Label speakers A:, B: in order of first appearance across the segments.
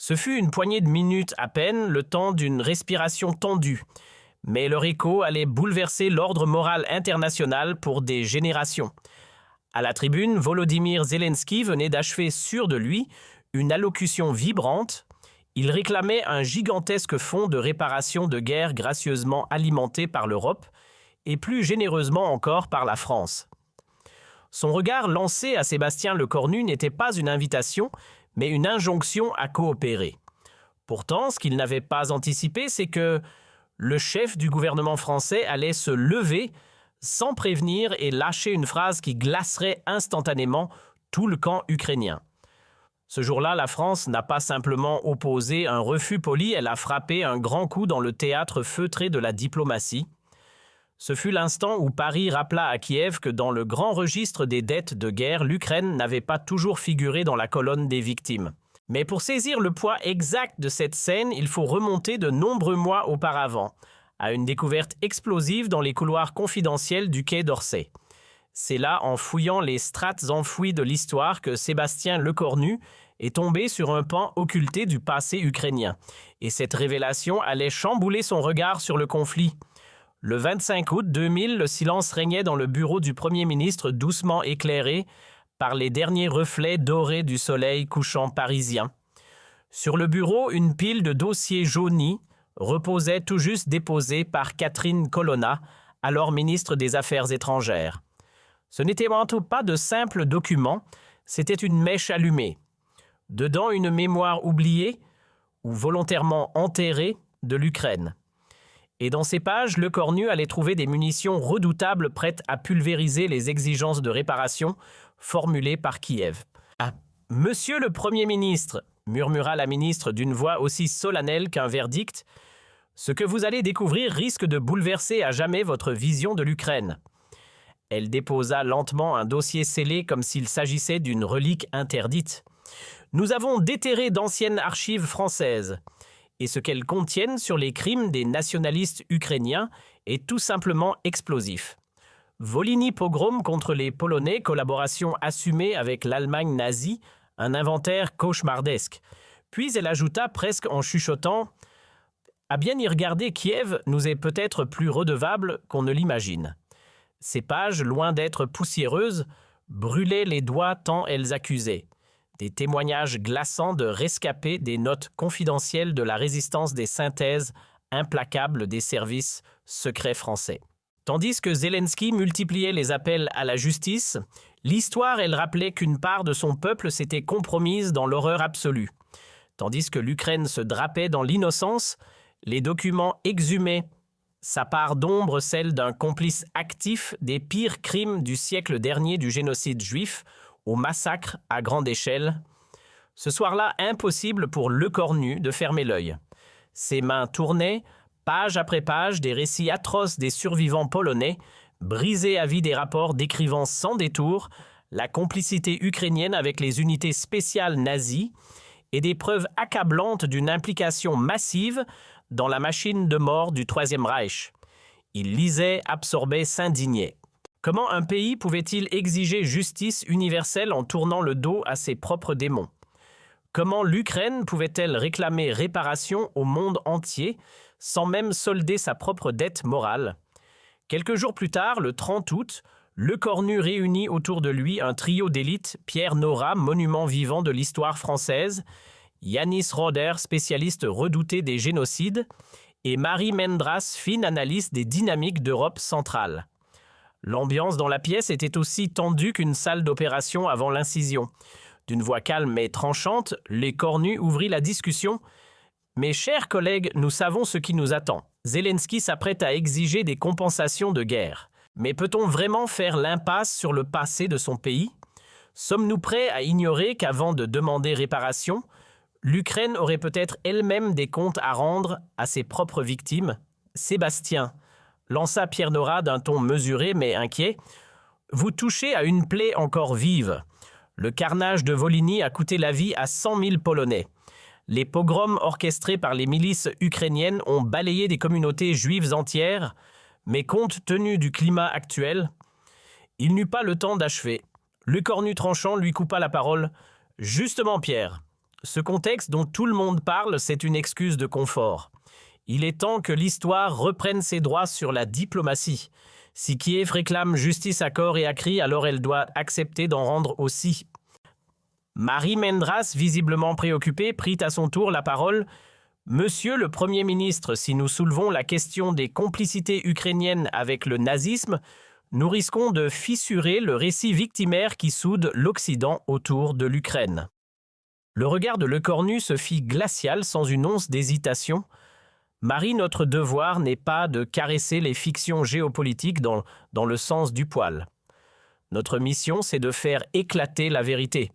A: Ce fut une poignée de minutes à peine, le temps d'une respiration tendue. Mais leur écho allait bouleverser l'ordre moral international pour des générations. À la tribune, Volodymyr Zelensky venait d'achever sûr de lui une allocution vibrante. Il réclamait un gigantesque fonds de réparation de guerre gracieusement alimenté par l'Europe et plus généreusement encore par la France. Son regard lancé à Sébastien Lecornu n'était pas une invitation, mais une injonction à coopérer. Pourtant, ce qu'il n'avait pas anticipé, c'est que le chef du gouvernement français allait se lever sans prévenir et lâcher une phrase qui glacerait instantanément tout le camp ukrainien. Ce jour-là, la France n'a pas simplement opposé un refus poli, elle a frappé un grand coup dans le théâtre feutré de la diplomatie. Ce fut l'instant où Paris rappela à Kiev que dans le grand registre des dettes de guerre, l'Ukraine n'avait pas toujours figuré dans la colonne des victimes. Mais pour saisir le poids exact de cette scène, il faut remonter de nombreux mois auparavant, à une découverte explosive dans les couloirs confidentiels du quai d'Orsay. C'est là, en fouillant les strates enfouies de l'histoire, que Sébastien Lecornu est tombé sur un pan occulté du passé ukrainien. Et cette révélation allait chambouler son regard sur le conflit. Le 25 août 2000, le silence régnait dans le bureau du Premier ministre, doucement éclairé par les derniers reflets dorés du soleil couchant parisien. Sur le bureau, une pile de dossiers jaunis reposait tout juste déposée par Catherine Colonna, alors ministre des Affaires étrangères. Ce n'était pas de simples documents, c'était une mèche allumée. Dedans, une mémoire oubliée ou volontairement enterrée de l'Ukraine. Et dans ces pages, Lecornu allait trouver des munitions redoutables prêtes à pulvériser les exigences de réparation formulées par Kiev. « Ah, Monsieur le Premier ministre !» murmura la ministre d'une voix aussi solennelle qu'un verdict, « ce que vous allez découvrir risque de bouleverser à jamais votre vision de l'Ukraine. » Elle déposa lentement un dossier scellé comme s'il s'agissait d'une relique interdite. « Nous avons déterré d'anciennes archives françaises. Et ce qu'elles contiennent sur les crimes des nationalistes ukrainiens est tout simplement explosif. Volhynie pogrom contre les Polonais, collaboration assumée avec l'Allemagne nazie, un inventaire cauchemardesque. » Puis elle ajouta presque en chuchotant « À bien y regarder, Kiev nous est peut-être plus redevable qu'on ne l'imagine. » Ces pages, loin d'être poussiéreuses, brûlaient les doigts tant elles accusaient. Des témoignages glaçants de rescapés, des notes confidentielles de la résistance, des synthèses implacables des services secrets français. Tandis que Zelensky multipliait les appels à la justice, l'histoire, elle rappelait qu'une part de son peuple s'était compromise dans l'horreur absolue. Tandis que l'Ukraine se drapait dans l'innocence, les documents exhumaient sa part d'ombre, celle d'un complice actif des pires crimes du siècle dernier du génocide juif, au massacre à grande échelle. Ce soir-là, impossible pour Lecornu de fermer l'œil. Ses mains tournaient, page après page, des récits atroces des survivants polonais, brisés à vie des rapports décrivant sans détour la complicité ukrainienne avec les unités spéciales nazies et des preuves accablantes d'une implication massive dans la machine de mort du Troisième Reich. Il lisait, absorbait, s'indignait. Comment un pays pouvait-il exiger justice universelle en tournant le dos à ses propres démons? Comment l'Ukraine pouvait-elle réclamer réparation au monde entier sans même solder sa propre dette morale? Quelques jours plus tard, le 30 août, Lecornu réunit autour de lui un trio d'élite, Pierre Nora, monument vivant de l'histoire française, Yanis Roder, spécialiste redouté des génocides, et Marie Mendras, fine analyste des dynamiques d'Europe centrale. L'ambiance dans la pièce était aussi tendue qu'une salle d'opération avant l'incision. D'une voix calme mais tranchante, Lecornu ouvrit la discussion. « Mes chers collègues, nous savons ce qui nous attend. Zelensky s'apprête à exiger des compensations de guerre. Mais peut-on vraiment faire l'impasse sur le passé de son pays? Sommes-nous prêts à ignorer qu'avant de demander réparation, l'Ukraine aurait peut-être elle-même des comptes à rendre à ses propres victimes? Sébastien, lança Pierre Nora d'un ton mesuré mais inquiet, vous touchez à une plaie encore vive. Le carnage de Volhynie a coûté la vie à 100 000 Polonais. Les pogroms orchestrés par les milices ukrainiennes ont balayé des communautés juives entières, mais compte tenu du climat actuel, il n'eut pas le temps d'achever. Lecornu tranchant lui coupa la parole. « Justement, Pierre, Ce contexte dont tout le monde parle, c'est une excuse de confort. Il est temps que l'histoire reprenne ses droits sur la diplomatie. Si Kiev réclame justice à corps et à cri, alors elle doit accepter d'en rendre aussi. Marie Mendras, visiblement préoccupée, prit à son tour la parole. « Monsieur le Premier ministre, si nous soulevons la question des complicités ukrainiennes avec le nazisme, nous risquons de fissurer le récit victimaire qui soude l'Occident autour de l'Ukraine. » Le regard de Lecornu se fit glacial sans une once d'hésitation. « Marie, notre devoir n'est pas de caresser les fictions géopolitiques dans le sens du poil. Notre mission, c'est de faire éclater la vérité.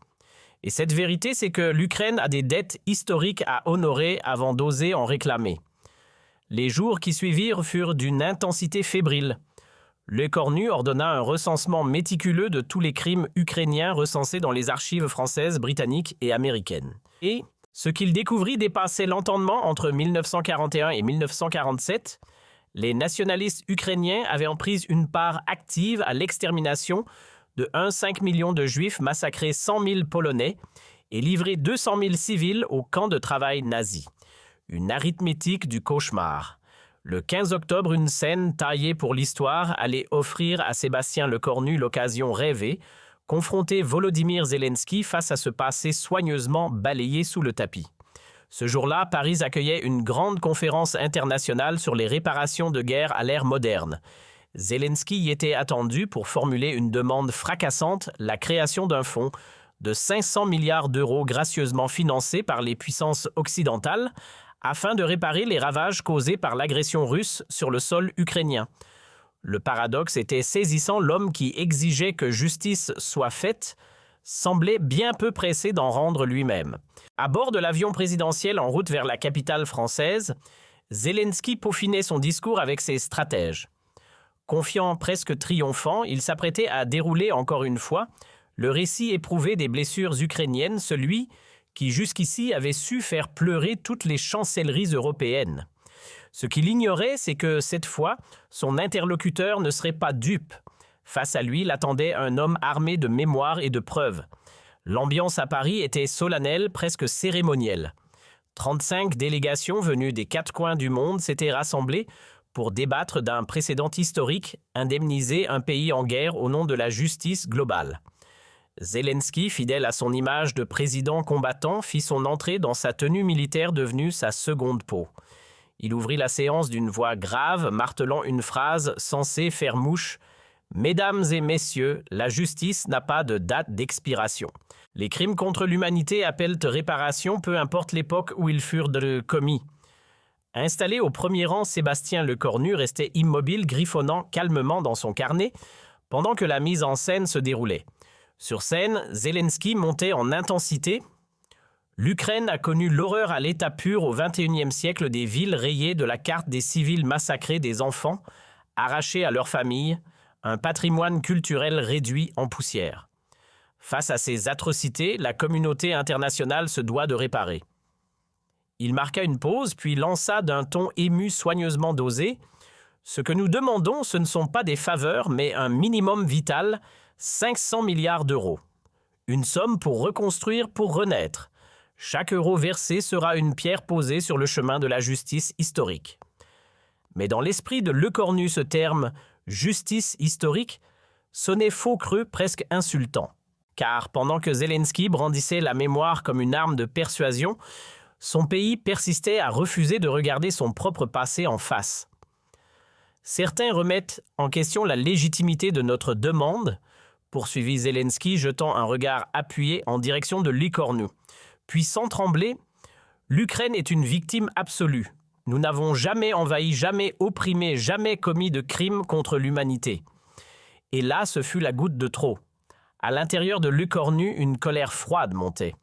A: Et cette vérité, c'est que l'Ukraine a des dettes historiques à honorer avant d'oser en réclamer. » Les jours qui suivirent furent d'une intensité fébrile. Lecornu ordonna un recensement méticuleux de tous les crimes ukrainiens recensés dans les archives françaises, britanniques et américaines. Et ce qu'il découvrit dépassait l'entendement. Entre 1941 et 1947. Les nationalistes ukrainiens avaient en prise une part active à l'extermination de 1,5 million de Juifs, massacré 100 000 Polonais et livré 200 000 civils au camp de travail nazi. Une arithmétique du cauchemar. Le 15 octobre, une scène taillée pour l'histoire allait offrir à Sébastien Lecornu l'occasion rêvée, confronter Volodymyr Zelensky face à ce passé soigneusement balayé sous le tapis. Ce jour-là, Paris accueillait une grande conférence internationale sur les réparations de guerre à l'ère moderne. Zelensky y était attendu pour formuler une demande fracassante, la création d'un fonds de 500 milliards d'euros gracieusement financé par les puissances occidentales afin de réparer les ravages causés par l'agression russe sur le sol ukrainien. Le paradoxe était saisissant. L'homme qui exigeait que justice soit faite semblait bien peu pressé d'en rendre lui-même. À bord de l'avion présidentiel en route vers la capitale française, Zelensky peaufinait son discours avec ses stratèges. Confiant, presque triomphant, il s'apprêtait à dérouler encore une fois le récit éprouvé des blessures ukrainiennes, celui qui jusqu'ici avait su faire pleurer toutes les chancelleries européennes. Ce qu'il ignorait, c'est que cette fois, son interlocuteur ne serait pas dupe. Face à lui l'attendait un homme armé de mémoire et de preuves. L'ambiance à Paris était solennelle, presque cérémonielle. 35 délégations venues des 4 coins du monde s'étaient rassemblées pour débattre d'un précédent historique, indemniser un pays en guerre au nom de la justice globale. Zelensky, fidèle à son image de président combattant, fit son entrée dans sa tenue militaire devenue sa seconde peau. Il ouvrit la séance d'une voix grave, martelant une phrase censée faire mouche. « Mesdames et messieurs, la justice n'a pas de date d'expiration. Les crimes contre l'humanité appellent réparation, peu importe l'époque où ils furent commis. » Installé au premier rang, Sébastien Lecornu restait immobile, griffonnant calmement dans son carnet, pendant que la mise en scène se déroulait. Sur scène, Zelensky montait en intensité. L'Ukraine a connu l'horreur à l'état pur au XXIe siècle, des villes rayées de la carte, des civils massacrés, des enfants arrachés à leurs familles, un patrimoine culturel réduit en poussière. Face à ces atrocités, la communauté internationale se doit de réparer. Il marqua une pause, puis lança d'un ton ému soigneusement dosé. « Ce que nous demandons, ce ne sont pas des faveurs, mais un minimum vital, 500 milliards d'euros. Une somme pour reconstruire, pour renaître. Chaque euro versé sera une pierre posée sur le chemin de la justice historique. » Mais dans l'esprit de Lecornu, ce terme « justice historique » sonnait faux creux, presque insultant. Car pendant que Zelensky brandissait la mémoire comme une arme de persuasion, son pays persistait à refuser de regarder son propre passé en face. Certains remettent en question la légitimité de notre demande, poursuivit Zelensky, jetant un regard appuyé en direction de Lecornu. Puis sans trembler, l'Ukraine est une victime absolue. Nous n'avons jamais envahi, jamais opprimé, jamais commis de crimes contre l'humanité. Et là, ce fut la goutte de trop. À l'intérieur de Lecornu, une colère froide montait.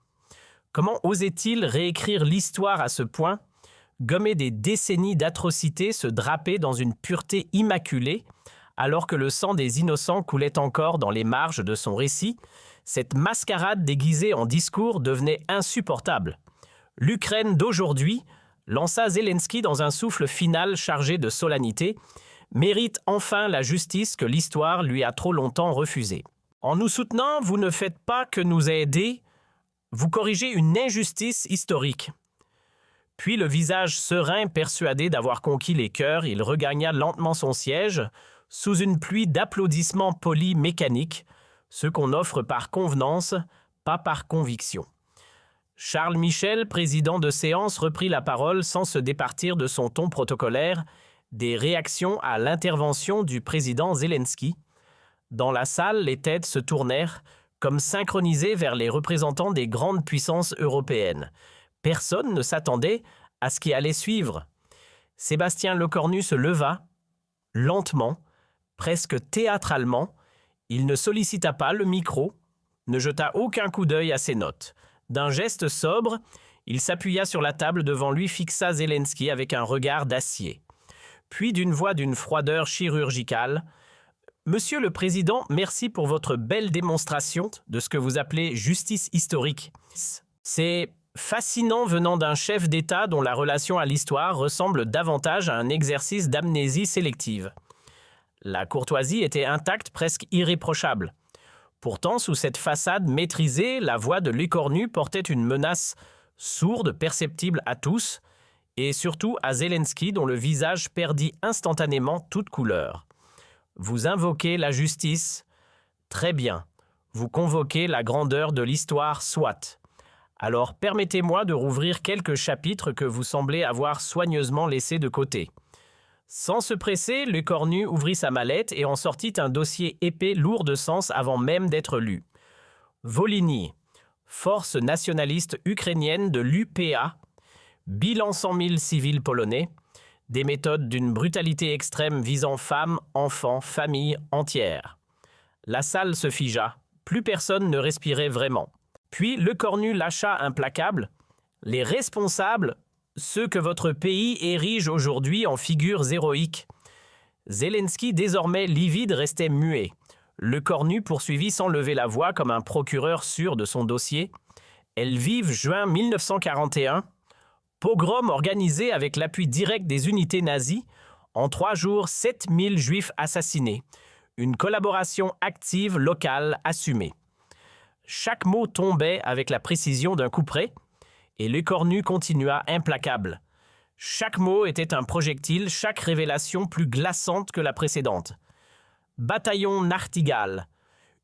A: Comment osait-il réécrire l'histoire à ce point, gommer des décennies d'atrocités, se draper dans une pureté immaculée, alors que le sang des innocents coulait encore dans les marges de son récit? Cette mascarade déguisée en discours devenait insupportable. L'Ukraine d'aujourd'hui, lança Zelensky dans un souffle final chargé de solennité, mérite enfin la justice que l'histoire lui a trop longtemps refusée. En nous soutenant, vous ne faites pas que nous aider, Vous corrigez une injustice historique. » Puis le visage serein, persuadé d'avoir conquis les cœurs, il regagna lentement son siège, sous une pluie d'applaudissements polis mécaniques, ceux qu'on offre par convenance, pas par conviction. Charles Michel, président de séance, reprit la parole sans se départir de son ton protocolaire, des réactions à l'intervention du président Zelensky. Dans la salle, les têtes se tournèrent, comme synchronisées vers les représentants des grandes puissances européennes. Personne ne s'attendait à ce qui allait suivre. Sébastien Lecornu se leva, lentement, presque théâtralement. Il ne sollicita pas le micro, ne jeta aucun coup d'œil à ses notes. D'un geste sobre, il s'appuya sur la table devant lui, fixa Zelensky avec un regard d'acier. Puis d'une voix d'une froideur chirurgicale, « Monsieur le Président, merci pour votre belle démonstration de ce que vous appelez justice historique. C'est fascinant venant d'un chef d'État dont la relation à l'histoire ressemble davantage à un exercice d'amnésie sélective. » La courtoisie était intacte, presque irréprochable. Pourtant, sous cette façade maîtrisée, la voix de Lecornu portait une menace sourde, perceptible à tous, et surtout à Zelensky, dont le visage perdit instantanément toute couleur. Vous invoquez la justice? Très bien. Vous convoquez la grandeur de l'histoire, soit. Alors permettez-moi de rouvrir quelques chapitres que vous semblez avoir soigneusement laissés de côté. Sans se presser, Lecornu ouvrit sa mallette et en sortit un dossier épais lourd de sens avant même d'être lu. Volhynie, force nationaliste ukrainienne de l'UPA, bilan 100 000 civils polonais, des méthodes d'une brutalité extrême visant femmes, enfants, familles entières. La salle se figea, plus personne ne respirait vraiment. Puis Lecornu lâcha implacable « Les responsables, ceux que votre pays érige aujourd'hui en figures héroïques. » Zelensky, désormais livide, restait muet. Lecornu poursuivit sans lever la voix comme un procureur sûr de son dossier. Lviv, juin 1941. Pogrom organisé avec l'appui direct des unités nazies. En 3 jours, 7000 juifs assassinés. Une collaboration active locale assumée. Chaque mot tombait avec la précision d'un couperet. Et Lecornu continua implacable. Chaque mot était un projectile, chaque révélation plus glaçante que la précédente. Bataillon Nachtigall,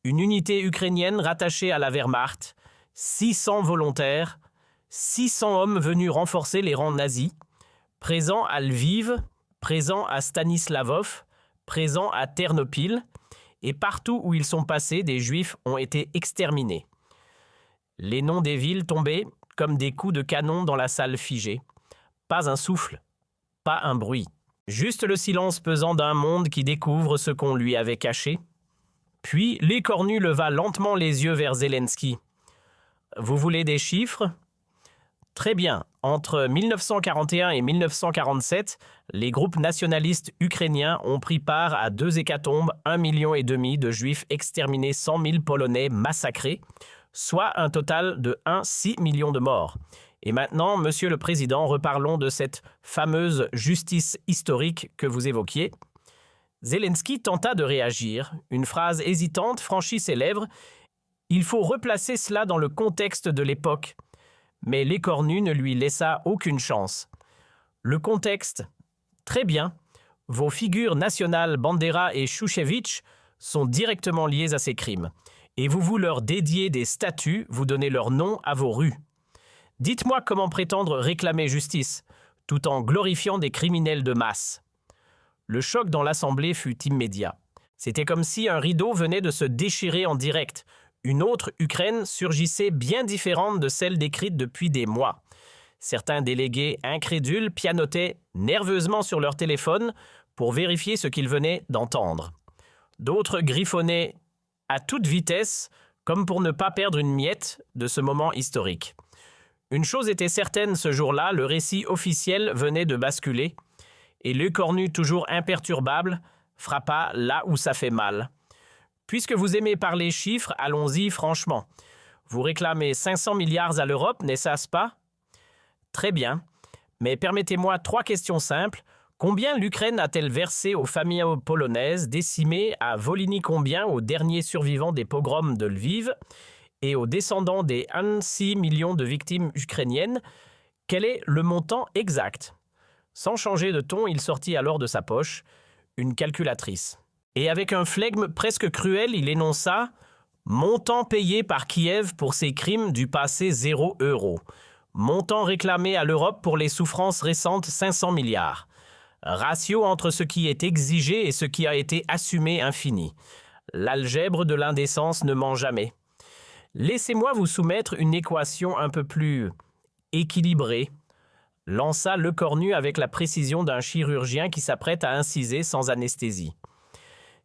A: une unité ukrainienne rattachée à la Wehrmacht, 600 volontaires, 600 hommes venus renforcer les rangs nazis, présents à Lviv, présents à Stanislavov, présents à Ternopil, et partout où ils sont passés, des Juifs ont été exterminés. Les noms des villes tombaient comme des coups de canon dans la salle figée. Pas un souffle, pas un bruit. Juste le silence pesant d'un monde qui découvre ce qu'on lui avait caché. Puis Lecornu leva lentement les yeux vers Zelensky. « Vous voulez des chiffres ? Très bien. Entre 1941 et 1947, les groupes nationalistes ukrainiens ont pris part à 2 hécatombes, 1,5 million de Juifs exterminés, 100 000 Polonais massacrés, soit un total de 1,6 million de morts. Et maintenant, Monsieur le Président, reparlons de cette fameuse justice historique que vous évoquiez. » Zelensky tenta de réagir. Une phrase hésitante franchit ses lèvres. Il faut replacer cela dans le contexte de l'époque. Mais Lecornu ne lui laissa aucune chance. Le contexte? Très bien. Vos figures nationales Bandera et Chouchevitch sont directement liées à ces crimes. Et vous leur dédiez des statues, vous donnez leur nom à vos rues. Dites-moi comment prétendre réclamer justice, tout en glorifiant des criminels de masse. Le choc dans l'Assemblée fut immédiat. C'était comme si un rideau venait de se déchirer en direct. Une autre Ukraine surgissait bien différente de celle décrite depuis des mois. Certains délégués incrédules pianotaient nerveusement sur leur téléphone pour vérifier ce qu'ils venaient d'entendre. D'autres griffonnaient à toute vitesse, comme pour ne pas perdre une miette de ce moment historique. Une chose était certaine ce jour-là, le récit officiel venait de basculer, et Lecornu, toujours imperturbable, frappa là où ça fait mal. Puisque vous aimez parler chiffres, allons-y franchement. Vous réclamez 500 milliards à l'Europe, n'est-ce pas? Très bien, mais permettez-moi 3 questions simples. Combien l'Ukraine a-t-elle versé aux familles polonaises décimées, à Volhynie combien aux derniers survivants des pogroms de Lviv? et aux descendants des 1,6 millions de victimes ukrainiennes, quel est le montant exact? Sans changer de ton, il sortit alors de sa poche une calculatrice. Et avec un flegme presque cruel, il énonça « Montant payé par Kiev pour ses crimes du passé 0 €. Montant réclamé à l'Europe pour les souffrances récentes 500 milliards. Ratio entre ce qui est exigé et ce qui a été assumé infini. L'algèbre de l'indécence ne ment jamais. Laissez-moi vous soumettre une équation un peu plus équilibrée, lança Lecornu avec la précision d'un chirurgien qui s'apprête à inciser sans anesthésie.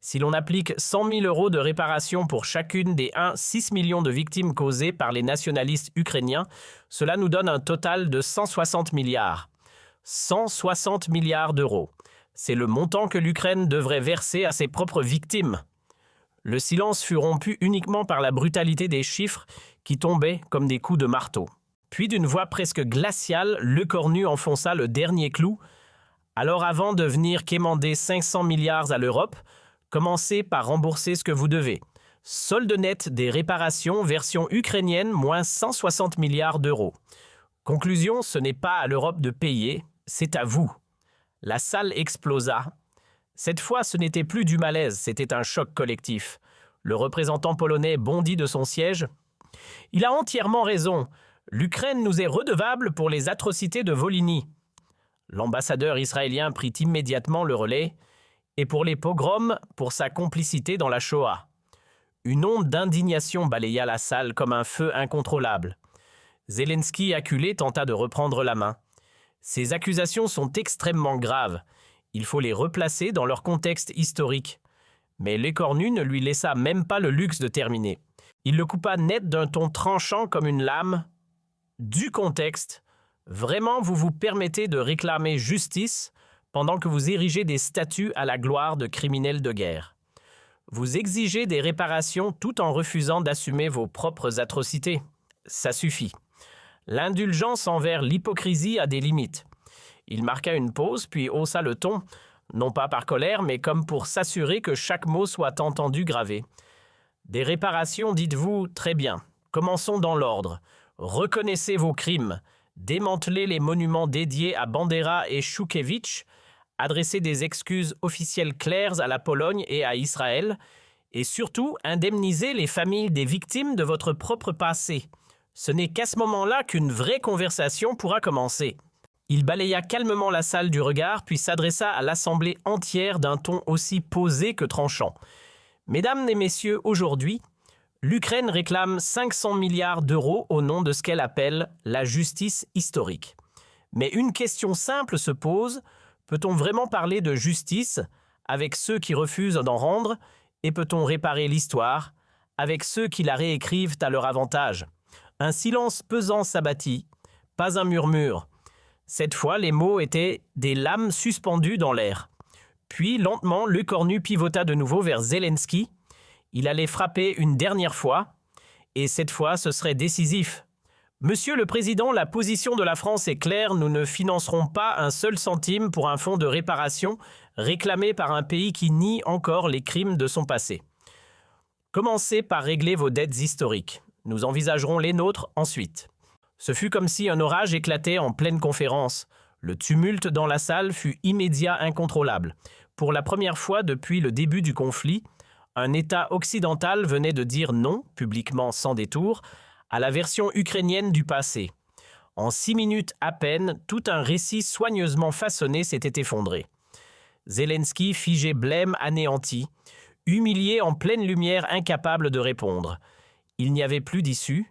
A: Si l'on applique 100 000 € de réparation pour chacune des 1,6 millions de victimes causées par les nationalistes ukrainiens, cela nous donne un total de 160 milliards. 160 milliards d'euros. C'est le montant que l'Ukraine devrait verser à ses propres victimes. Le silence fut rompu uniquement par la brutalité des chiffres qui tombaient comme des coups de marteau. Puis d'une voix presque glaciale, Lecornu enfonça le dernier clou. Alors avant de venir quémander 500 milliards à l'Europe, commencez par rembourser ce que vous devez. Solde net des réparations version ukrainienne moins 160 milliards d'euros. Conclusion, ce n'est pas à l'Europe de payer, c'est à vous. La salle explosa. Cette fois, ce n'était plus du malaise, c'était un choc collectif. Le représentant polonais bondit de son siège. Il a entièrement raison. L'Ukraine nous est redevable pour les atrocités de Volhynie. L'ambassadeur israélien prit immédiatement le relais, et pour les pogroms, pour sa complicité dans la Shoah. Une onde d'indignation balaya la salle comme un feu incontrôlable. Zelensky, acculé, tenta de reprendre la main. Ces accusations sont extrêmement graves. Il faut les replacer dans leur contexte historique. Mais Lecornu ne lui laissa même pas le luxe de terminer. Il le coupa net d'un ton tranchant comme une lame. Du contexte. Vraiment, vous vous permettez de réclamer justice pendant que vous érigez des statues à la gloire de criminels de guerre. Vous exigez des réparations tout en refusant d'assumer vos propres atrocités. Ça suffit. L'indulgence envers l'hypocrisie a des limites. Il marqua une pause, puis haussa le ton, non pas par colère, mais comme pour s'assurer que chaque mot soit entendu gravé. Des réparations, dites-vous, très bien. Commençons dans l'ordre. Reconnaissez vos crimes. Démantelez les monuments dédiés à Bandera et Choukevitch. Adressez des excuses officielles claires à la Pologne et à Israël. Et surtout, indemnisez les familles des victimes de votre propre passé. Ce n'est qu'à ce moment-là qu'une vraie conversation pourra commencer. Il balaya calmement la salle du regard, puis s'adressa à l'assemblée entière d'un ton aussi posé que tranchant. « Mesdames et messieurs, aujourd'hui, l'Ukraine réclame 500 milliards d'euros au nom de ce qu'elle appelle la justice historique. Mais une question simple se pose, peut-on vraiment parler de justice avec ceux qui refusent d'en rendre, et peut-on réparer l'histoire avec ceux qui la réécrivent à leur avantage ?» Un silence pesant s'abattit, pas un murmure. Cette fois, les mots étaient des lames suspendues dans l'air. Puis, lentement, Lecornu pivota de nouveau vers Zelensky. Il allait frapper une dernière fois, et cette fois, ce serait décisif. « Monsieur le Président, la position de la France est claire, nous ne financerons pas un seul centime pour un fonds de réparation réclamé par un pays qui nie encore les crimes de son passé. Commencez par régler vos dettes historiques. Nous envisagerons les nôtres ensuite. » Ce fut comme si un orage éclatait en pleine conférence. Le tumulte dans la salle fut immédiat, incontrôlable. Pour la première fois depuis le début du conflit, un État occidental venait de dire non, publiquement sans détour, à la version ukrainienne du passé. En 6 minutes à peine, tout un récit soigneusement façonné s'était effondré. Zelensky, figé blême, anéanti, humilié en pleine lumière, incapable de répondre. Il n'y avait plus d'issue.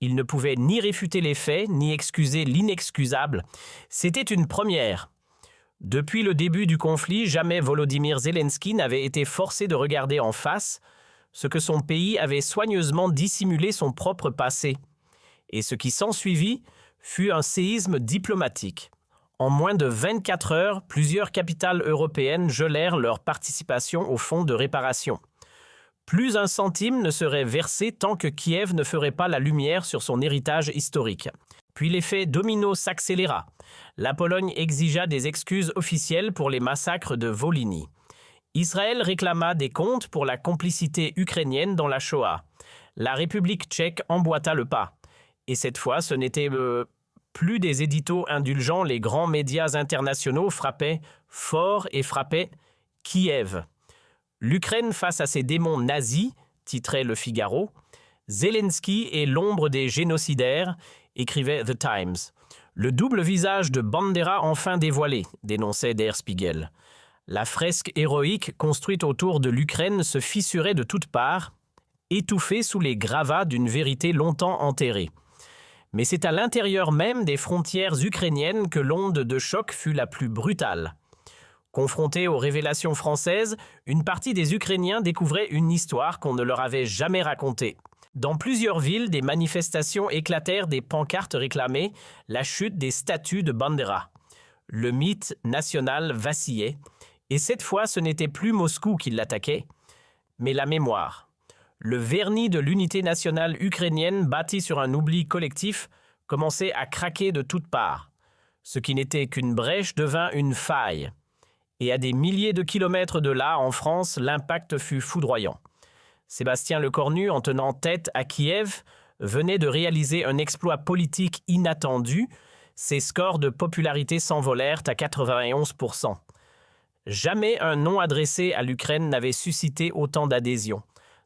A: Il ne pouvait ni réfuter les faits, ni excuser l'inexcusable. C'était une première. Depuis le début du conflit, jamais Volodymyr Zelensky n'avait été forcé de regarder en face ce que son pays avait soigneusement dissimulé son propre passé. Et ce qui s'ensuivit fut un séisme diplomatique. En moins de 24 heures, plusieurs capitales européennes gelèrent leur participation au fonds de réparation. Plus un centime ne serait versé tant que Kiev ne ferait pas la lumière sur son héritage historique. Puis l'effet domino s'accéléra. La Pologne exigea des excuses officielles pour les massacres de Volhynie. Israël réclama des comptes pour la complicité ukrainienne dans la Shoah. la République tchèque emboîta le pas. Et cette fois, ce n'était plus des éditos indulgents, les grands médias internationaux frappaient fort et frappaient Kiev. L'Ukraine face à ses démons nazis, titrait Le Figaro. Zelensky est l'ombre des génocidaires, écrivait The Times. Le double visage de Bandera enfin dévoilé, dénonçait Der Spiegel. La fresque héroïque construite autour de l'Ukraine se fissurait de toutes parts, étouffée sous les gravats d'une vérité longtemps enterrée. Mais c'est à l'intérieur même des frontières ukrainiennes que l'onde de choc fut la plus brutale. Confrontés aux révélations françaises, une partie des Ukrainiens découvrait une histoire qu'on ne leur avait jamais racontée. Dans plusieurs villes, des manifestations éclatèrent, des pancartes réclamaient la chute des statues de Bandera. Le mythe national vacillait, et cette fois ce n'était plus Moscou qui l'attaquait, mais la mémoire. Le vernis de l'unité nationale ukrainienne, bâti sur un oubli collectif, commençait à craquer de toutes parts. Ce qui n'était qu'une brèche devint une faille. Et à des milliers de kilomètres de là, en France, l'impact fut foudroyant. Sébastien Lecornu, en tenant tête à Kiev, venait de réaliser un exploit politique inattendu. Ses scores de popularité s'envolèrent à 91%. Jamais un nom adressé à l'Ukraine n'avait suscité autant d'adhésion.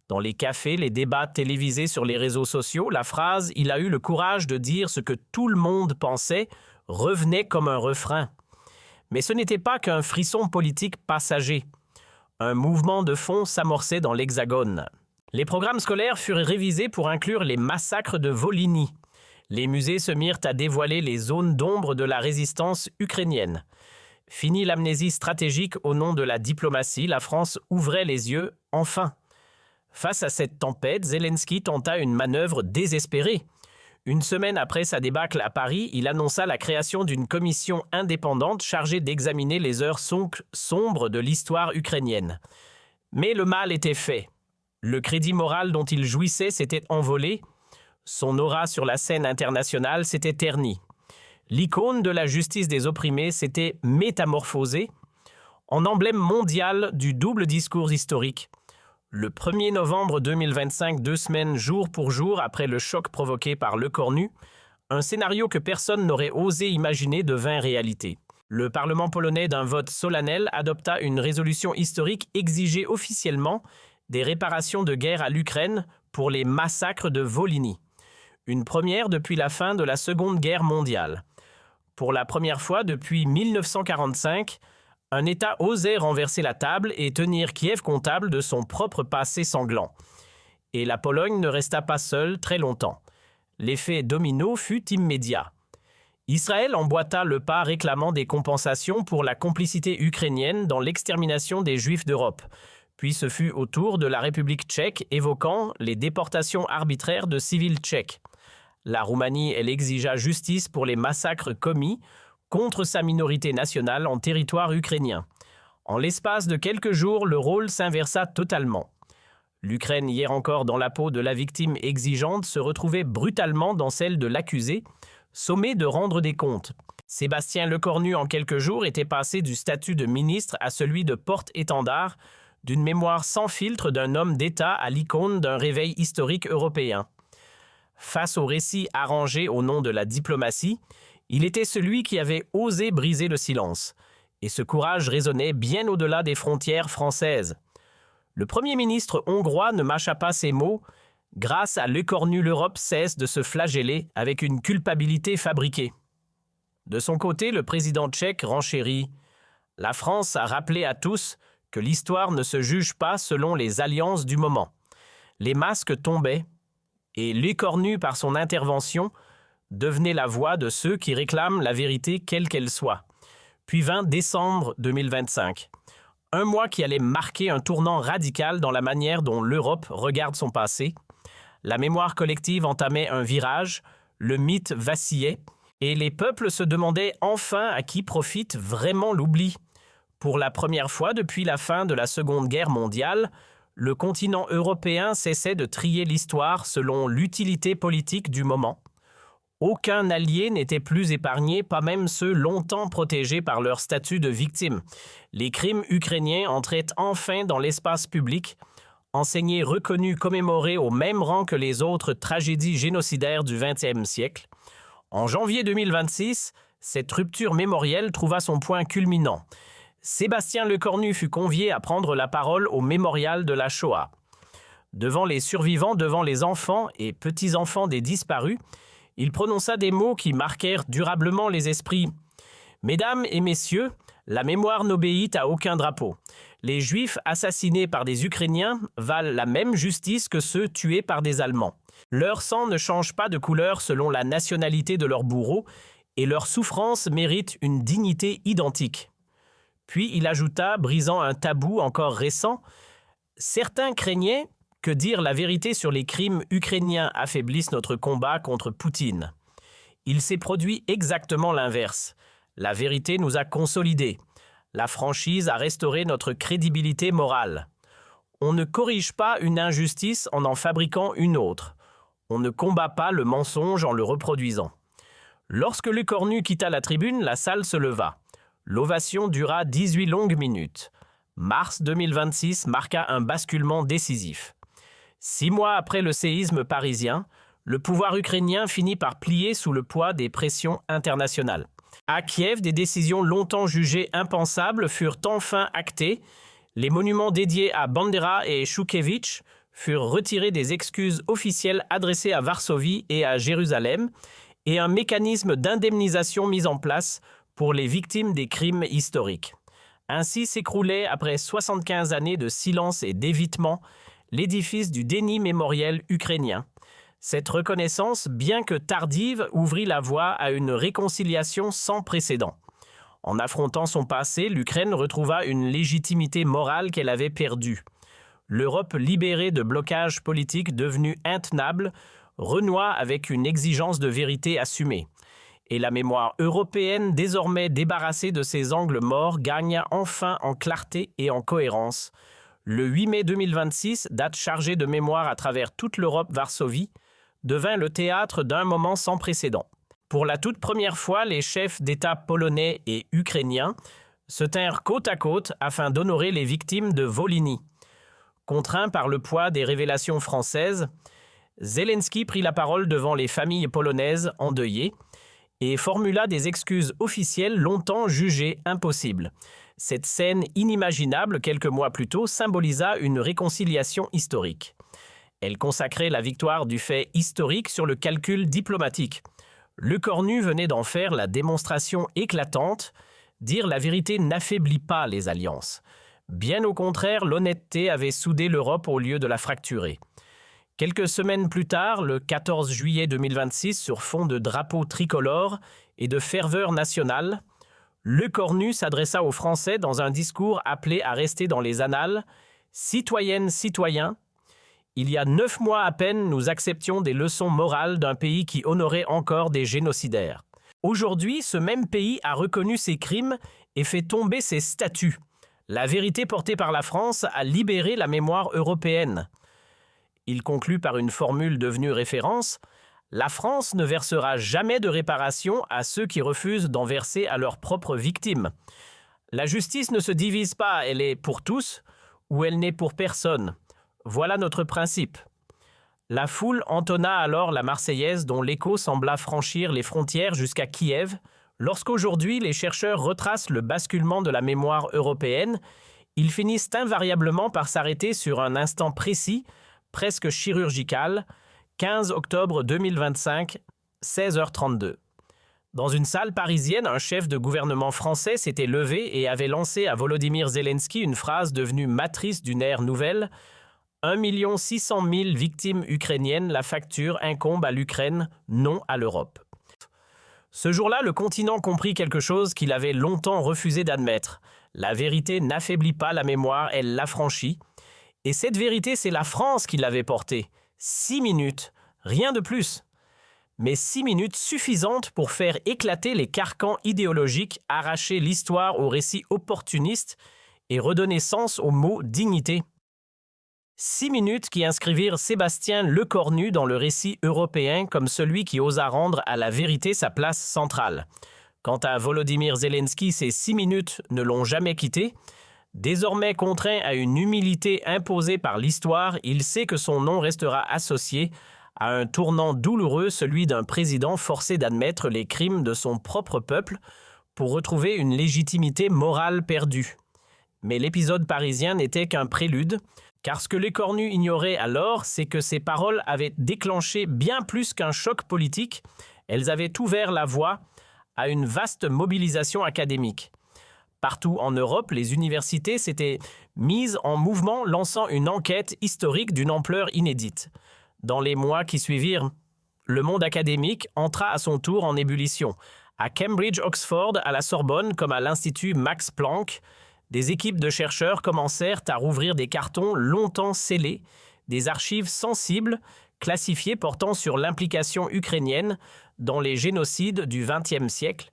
A: Dans les cafés, les débats télévisés sur les réseaux sociaux, la phrase « il a eu le courage de dire ce que tout le monde pensait » revenait comme un refrain. Mais ce n'était pas qu'un frisson politique passager. Un mouvement de fond s'amorçait dans l'Hexagone. Les programmes scolaires furent révisés pour inclure les massacres de Volhynie. Les musées se mirent à dévoiler les zones d'ombre de la résistance ukrainienne. Fini l'amnésie stratégique au nom de la diplomatie, la France ouvrait les yeux, enfin. Face à cette tempête, Zelensky tenta une manœuvre désespérée. Une semaine après sa débâcle à Paris, il annonça la création d'une commission indépendante chargée d'examiner les heures sombres de l'histoire ukrainienne. Mais le mal était fait. Le crédit moral dont il jouissait s'était envolé. Son aura sur la scène internationale s'était ternie. L'icône de la justice des opprimés s'était métamorphosée en emblème mondial du double discours historique. Le 1er novembre 2025, 2 semaines jour pour jour après le choc provoqué par Lecornu, un scénario que personne n'aurait osé imaginer devint réalité. Le Parlement polonais, d'un vote solennel, adopta une résolution historique exigeant officiellement des réparations de guerre à l'Ukraine pour les massacres de Volhynie. Une première depuis la fin de la Seconde Guerre mondiale. Pour la première fois depuis 1945, un État osait renverser la table et tenir Kiev comptable de son propre passé sanglant. Et la Pologne ne resta pas seule très longtemps. L'effet domino fut immédiat. Israël emboîta le pas réclamant des compensations pour la complicité ukrainienne dans l'extermination des Juifs d'Europe. Puis ce fut au tour de la République tchèque évoquant les déportations arbitraires de civils tchèques. La Roumanie, elle exigea justice pour les massacres commis contre sa minorité nationale en territoire ukrainien. En l'espace de quelques jours, le rôle s'inversa totalement. L'Ukraine, hier encore dans la peau de la victime exigeante, se retrouvait brutalement dans celle de l'accusé, sommé de rendre des comptes. Sébastien Lecornu, en quelques jours, était passé du statut de ministre à celui de porte-étendard, d'une mémoire sans filtre d'un homme d'État à l'icône d'un réveil historique européen. Face au récit arrangé au nom de la diplomatie, il était celui qui avait osé briser le silence. Et ce courage résonnait bien au-delà des frontières françaises. Le Premier ministre hongrois ne mâcha pas ses mots. Grâce à Lecornu, l'Europe cesse de se flageller avec une culpabilité fabriquée. De son côté, le président tchèque renchérit. La France a rappelé à tous que l'histoire ne se juge pas selon les alliances du moment. Les masques tombaient, et Lecornu, par son intervention, devenait la voix de ceux qui réclament la vérité quelle qu'elle soit. Puis vint décembre 2025. Un mois qui allait marquer un tournant radical dans la manière dont l'Europe regarde son passé. La mémoire collective entamait un virage, le mythe vacillait, et les peuples se demandaient enfin à qui profite vraiment l'oubli. Pour la première fois depuis la fin de la Seconde Guerre mondiale, le continent européen cessait de trier l'histoire selon l'utilité politique du moment. Aucun allié n'était plus épargné, pas même ceux longtemps protégés par leur statut de victime. Les crimes ukrainiens entraient enfin dans l'espace public, enseignée, reconnue, commémorée au même rang que les autres tragédies génocidaires du XXe siècle. En janvier 2026, cette rupture mémorielle trouva son point culminant. Sébastien Lecornu fut convié à prendre la parole au mémorial de la Shoah. Devant les survivants, devant les enfants et petits-enfants des disparus, il prononça des mots qui marquèrent durablement les esprits. « Mesdames et messieurs, la mémoire n'obéit à aucun drapeau. Les Juifs assassinés par des Ukrainiens valent la même justice que ceux tués par des Allemands. Leur sang ne change pas de couleur selon la nationalité de leurs bourreaux et leur souffrance mérite une dignité identique. » Puis il ajouta, brisant un tabou encore récent, « Certains craignaient que dire la vérité sur les crimes ukrainiens affaiblisse notre combat contre Poutine. Il s'est produit exactement l'inverse. La vérité nous a consolidés. La franchise a restauré notre crédibilité morale. On ne corrige pas une injustice en fabriquant une autre. On ne combat pas le mensonge en le reproduisant. » Lorsque Lecornu quitta la tribune, la salle se leva. L'ovation dura 18 longues minutes. Mars 2026 marqua un basculement décisif. 6 mois après le séisme parisien, le pouvoir ukrainien finit par plier sous le poids des pressions internationales. À Kiev, des décisions longtemps jugées impensables furent enfin actées. Les monuments dédiés à Bandera et Choukevitch furent retirés des excuses officielles adressées à Varsovie et à Jérusalem, et un mécanisme d'indemnisation mis en place pour les victimes des crimes historiques. Ainsi s'écroulait, après 75 années de silence et d'évitement, l'édifice du déni mémoriel ukrainien. Cette reconnaissance, bien que tardive, ouvrit la voie à une réconciliation sans précédent. En affrontant son passé, l'Ukraine retrouva une légitimité morale qu'elle avait perdue. L'Europe libérée de blocages politiques devenus intenables renoua avec une exigence de vérité assumée. Et la mémoire européenne, désormais débarrassée de ses angles morts, gagna enfin en clarté et en cohérence. Le 8 mai 2026, date chargée de mémoire à travers toute l'Europe, Varsovie, devint le théâtre d'un moment sans précédent. Pour la toute première fois, les chefs d'État polonais et ukrainiens se tinrent côte à côte afin d'honorer les victimes de Volhynie. Contraint par le poids des révélations françaises, Zelensky prit la parole devant les familles polonaises endeuillées et formula des excuses officielles longtemps jugées impossibles. Cette scène inimaginable, quelques mois plus tôt, symbolisa une réconciliation historique. Elle consacrait la victoire du fait historique sur le calcul diplomatique. Lecornu venait d'en faire la démonstration éclatante. Dire la vérité n'affaiblit pas les alliances. Bien au contraire, l'honnêteté avait soudé l'Europe au lieu de la fracturer. Quelques semaines plus tard, le 14 juillet 2026, sur fond de drapeaux tricolores et de ferveur nationale, Lecornu s'adressa aux Français dans un discours appelé à rester dans les annales. « Citoyennes, citoyens, il y a 9 mois à peine, nous acceptions des leçons morales d'un pays qui honorait encore des génocidaires. Aujourd'hui, ce même pays a reconnu ses crimes et fait tomber ses statuts. La vérité portée par la France a libéré la mémoire européenne. » Il conclut par une formule devenue référence. « La France ne versera jamais de réparation à ceux qui refusent d'en verser à leurs propres victimes. La justice ne se divise pas, elle est pour tous ou elle n'est pour personne. Voilà notre principe. » La foule entonna alors la Marseillaise dont l'écho sembla franchir les frontières jusqu'à Kiev. Lorsqu'aujourd'hui les chercheurs retracent le basculement de la mémoire européenne, ils finissent invariablement par s'arrêter sur un instant précis, presque chirurgical, 15 octobre 2025, 16h32. Dans une salle parisienne, un chef de gouvernement français s'était levé et avait lancé à Volodymyr Zelensky une phrase devenue matrice d'une ère nouvelle. 1 600 000 victimes ukrainiennes, la facture incombe à l'Ukraine, non à l'Europe. Ce jour-là, le continent comprit quelque chose qu'il avait longtemps refusé d'admettre. La vérité n'affaiblit pas la mémoire, elle l'affranchit. Et cette vérité, c'est la France qui l'avait portée. 6 minutes, rien de plus. Mais 6 minutes suffisantes pour faire éclater les carcans idéologiques, arracher l'histoire au récit opportuniste et redonner sens au mot dignité. 6 minutes qui inscrivirent Sébastien Lecornu dans le récit européen comme celui qui osa rendre à la vérité sa place centrale. Quant à Volodymyr Zelensky, ces 6 minutes ne l'ont jamais quitté. Désormais contraint à une humilité imposée par l'histoire, il sait que son nom restera associé à un tournant douloureux, celui d'un président forcé d'admettre les crimes de son propre peuple pour retrouver une légitimité morale perdue. Mais l'épisode parisien n'était qu'un prélude, car ce que les cornus ignoraient alors, c'est que ces paroles avaient déclenché bien plus qu'un choc politique, elles avaient ouvert la voie à une vaste mobilisation académique. Partout en Europe, les universités s'étaient mises en mouvement, lançant une enquête historique d'une ampleur inédite. Dans les mois qui suivirent, le monde académique entra à son tour en ébullition. À Cambridge, Oxford, à la Sorbonne, comme à l'Institut Max Planck, des équipes de chercheurs commencèrent à rouvrir des cartons longtemps scellés, des archives sensibles, classifiées portant sur l'implication ukrainienne dans les génocides du XXe siècle.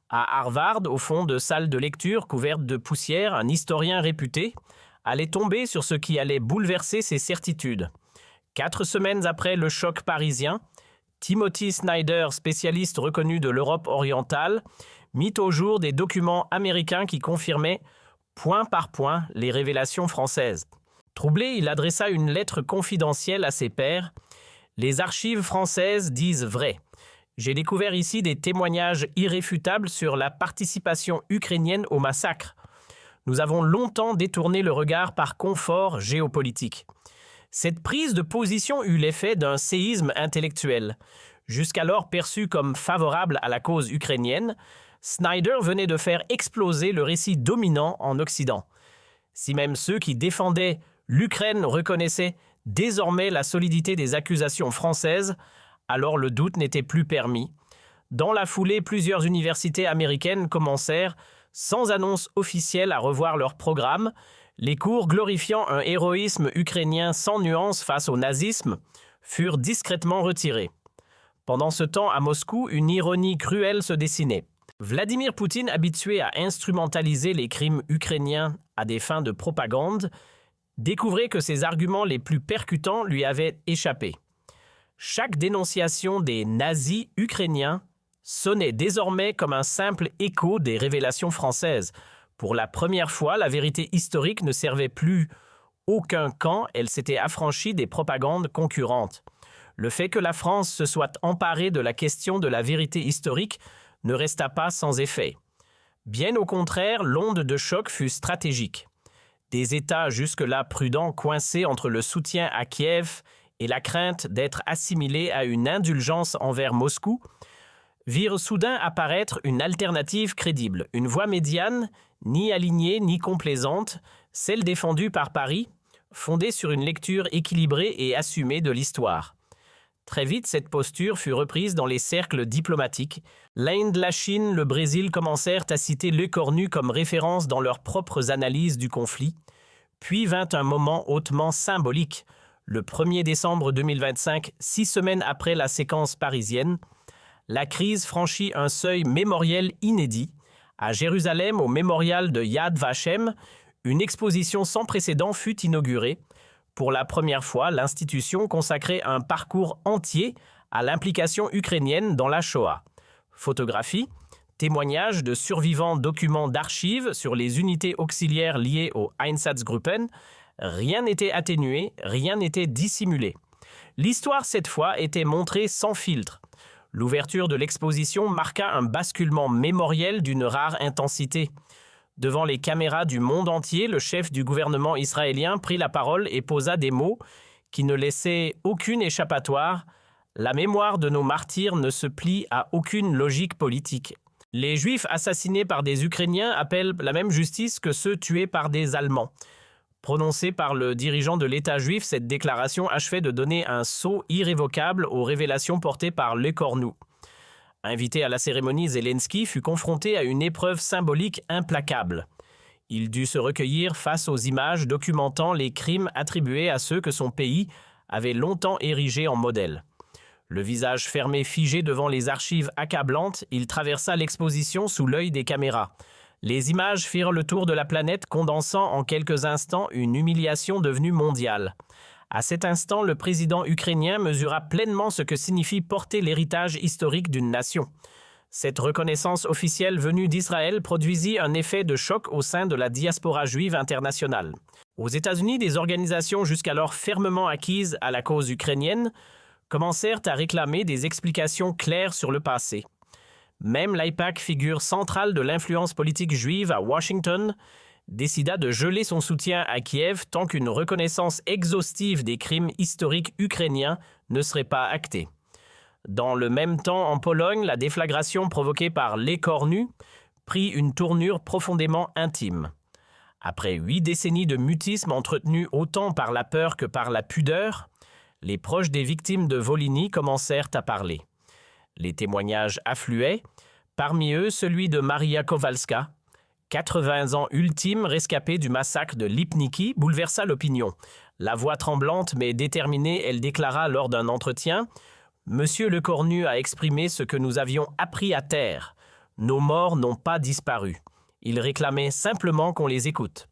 A: À Harvard, au fond de salles de lecture couvertes de poussière, un historien réputé allait tomber sur ce qui allait bouleverser ses certitudes. 4 semaines après le choc parisien, Timothy Snyder, spécialiste reconnu de l'Europe orientale, mit au jour des documents américains qui confirmaient point par point les révélations françaises. Troublé, il adressa une lettre confidentielle à ses pairs. « Les archives françaises disent vrai. J'ai découvert ici des témoignages irréfutables sur la participation ukrainienne au massacre. Nous avons longtemps détourné le regard par confort géopolitique. » Cette prise de position eut l'effet d'un séisme intellectuel. Jusqu'alors perçu comme favorable à la cause ukrainienne, Snyder venait de faire exploser le récit dominant en Occident. Si même ceux qui défendaient l'Ukraine reconnaissaient désormais la solidité des accusations françaises, alors le doute n'était plus permis. Dans la foulée, plusieurs universités américaines commencèrent, sans annonce officielle, à revoir leur programme. Les cours glorifiant un héroïsme ukrainien sans nuance face au nazisme furent discrètement retirés. Pendant ce temps, à Moscou, une ironie cruelle se dessinait. Vladimir Poutine, habitué à instrumentaliser les crimes ukrainiens à des fins de propagande, découvrait que ses arguments les plus percutants lui avaient échappé. Chaque dénonciation des nazis ukrainiens sonnait désormais comme un simple écho des révélations françaises. Pour la première fois, la vérité historique ne servait plus aucun camp, elle s'était affranchie des propagandes concurrentes. Le fait que la France se soit emparée de la question de la vérité historique ne resta pas sans effet. Bien au contraire, l'onde de choc fut stratégique. Des États jusque-là prudents, coincés entre le soutien à Kiev et la crainte d'être assimilés à une indulgence envers Moscou, virent soudain apparaître une alternative crédible, une voie médiane, ni alignée ni complaisante, celle défendue par Paris, fondée sur une lecture équilibrée et assumée de l'histoire. Très vite, cette posture fut reprise dans les cercles diplomatiques. L'Inde, la Chine, le Brésil commencèrent à citer Le Cornu comme référence dans leurs propres analyses du conflit. Puis vint un moment hautement symbolique. Le 1er décembre 2025, 6 semaines après la séquence parisienne, la crise franchit un seuil mémoriel inédit. À Jérusalem, au mémorial de Yad Vashem, une exposition sans précédent fut inaugurée. Pour la première fois, l'institution consacrait un parcours entier à l'implication ukrainienne dans la Shoah. Photographies, témoignages de survivants, documents d'archives sur les unités auxiliaires liées au Einsatzgruppen, rien n'était atténué, rien n'était dissimulé. L'histoire, cette fois, était montrée sans filtre. L'ouverture de l'exposition marqua un basculement mémoriel d'une rare intensité. Devant les caméras du monde entier, le chef du gouvernement israélien prit la parole et posa des mots qui ne laissaient aucune échappatoire. La mémoire de nos martyrs ne se plie à aucune logique politique. Les Juifs assassinés par des Ukrainiens appellent la même justice que ceux tués par des Allemands. Prononcée par le dirigeant de l'État juif, cette déclaration achevait de donner un sceau irrévocable aux révélations portées par Le Cornu. Invité à la cérémonie, Zelensky fut confronté à une épreuve symbolique implacable. Il dut se recueillir face aux images documentant les crimes attribués à ceux que son pays avait longtemps érigés en modèle. Le visage fermé figé devant les archives accablantes, il traversa l'exposition sous l'œil des caméras. Les images firent le tour de la planète, condensant en quelques instants une humiliation devenue mondiale. À cet instant, le président ukrainien mesura pleinement ce que signifie porter l'héritage historique d'une nation. Cette reconnaissance officielle venue d'Israël produisit un effet de choc au sein de la diaspora juive internationale. Aux États-Unis, des organisations jusqu'alors fermement acquises à la cause ukrainienne commencèrent à réclamer des explications claires sur le passé. Même l'AIPAC, figure centrale de l'influence politique juive à Washington, décida de geler son soutien à Kiev tant qu'une reconnaissance exhaustive des crimes historiques ukrainiens ne serait pas actée. Dans le même temps, en Pologne, la déflagration provoquée par l'écornu prit une tournure profondément intime. Après 8 décennies de mutisme entretenu autant par la peur que par la pudeur, les proches des victimes de Volhynie commencèrent à parler. Les témoignages affluaient, parmi eux celui de Maria Kowalska, 80 ans ultime rescapée du massacre de Lipniki, bouleversa l'opinion. La voix tremblante mais déterminée, elle déclara lors d'un entretien « Monsieur Lecornu a exprimé ce que nous avions appris à terre. Nos morts n'ont pas disparu. Il réclamait simplement qu'on les écoute. »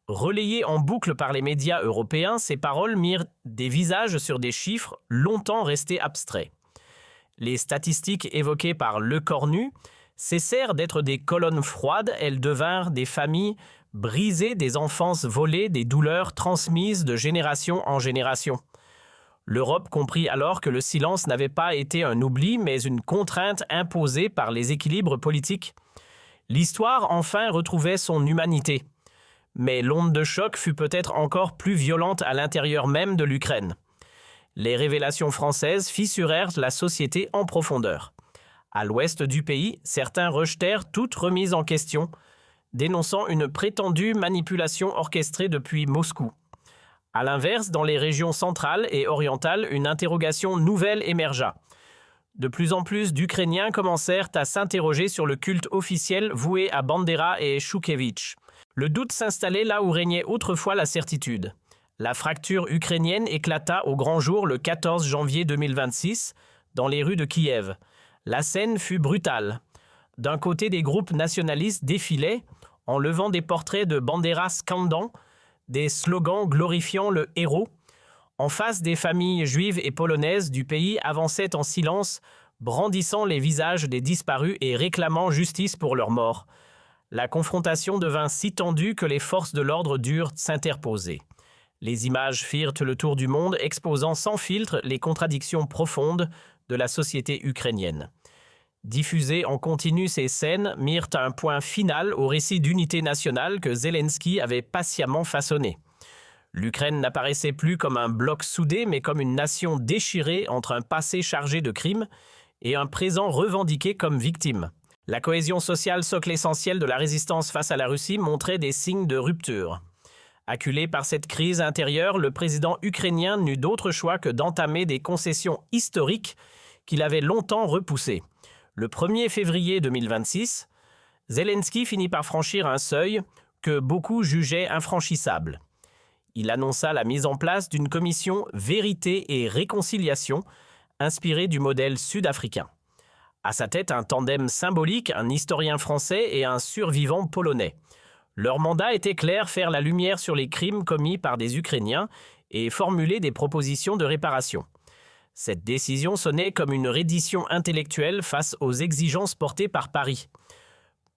A: Relayées en boucle par les médias européens, ces paroles mirent des visages sur des chiffres longtemps restés abstraits. Les statistiques évoquées par Lecornu cessèrent d'être des colonnes froides, elles devinrent des familles brisées, des enfances volées, des douleurs transmises de génération en génération. L'Europe comprit alors que le silence n'avait pas été un oubli, mais une contrainte imposée par les équilibres politiques. L'histoire enfin retrouvait son humanité. Mais l'onde de choc fut peut-être encore plus violente à l'intérieur même de l'Ukraine. Les révélations françaises fissurèrent la société en profondeur. À l'ouest du pays, certains rejetèrent toute remise en question, dénonçant une prétendue manipulation orchestrée depuis Moscou. À l'inverse, dans les régions centrales et orientales, une interrogation nouvelle émergea. De plus en plus d'Ukrainiens commencèrent à s'interroger sur le culte officiel voué à Bandera et Choukevitch. Le doute s'installait là où régnait autrefois la certitude. La fracture ukrainienne éclata au grand jour le 14 janvier 2026 dans les rues de Kiev. La scène fut brutale. D'un côté, des groupes nationalistes défilaient, en levant des portraits de Bandera scandant, des slogans glorifiant le héros. En face, des familles juives et polonaises du pays avançaient en silence, brandissant les visages des disparus et réclamant justice pour leurs morts. La confrontation devint si tendue que les forces de l'ordre durent s'interposer. Les images firent le tour du monde, exposant sans filtre les contradictions profondes de la société ukrainienne. Diffuser en continu ces scènes mirent un point final au récit d'unité nationale que Zelensky avait patiemment façonné. L'Ukraine n'apparaissait plus comme un bloc soudé, mais comme une nation déchirée entre un passé chargé de crimes et un présent revendiqué comme victime. La cohésion sociale, socle essentiel de la résistance face à la Russie, montrait des signes de rupture. Acculé par cette crise intérieure, le président ukrainien n'eut d'autre choix que d'entamer des concessions historiques qu'il avait longtemps repoussées. Le 1er février 2026, Zelensky finit par franchir un seuil que beaucoup jugeaient infranchissable. Il annonça la mise en place d'une commission Vérité et Réconciliation inspirée du modèle sud-africain. À sa tête, un tandem symbolique, un historien français et un survivant polonais. Leur mandat était clair, faire la lumière sur les crimes commis par des Ukrainiens et formuler des propositions de réparation. Cette décision sonnait comme une reddition intellectuelle face aux exigences portées par Paris.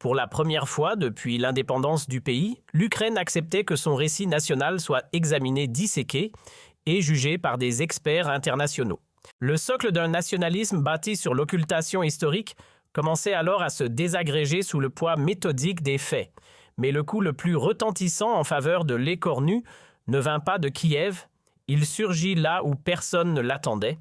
A: Pour la première fois depuis l'indépendance du pays, l'Ukraine acceptait que son récit national soit examiné, disséqué et jugé par des experts internationaux. Le socle d'un nationalisme bâti sur l'occultation historique commençait alors à se désagréger sous le poids méthodique des faits. Mais le coup le plus retentissant en faveur de l'écornu ne vint pas de Kiev, il surgit là où personne ne l'attendait.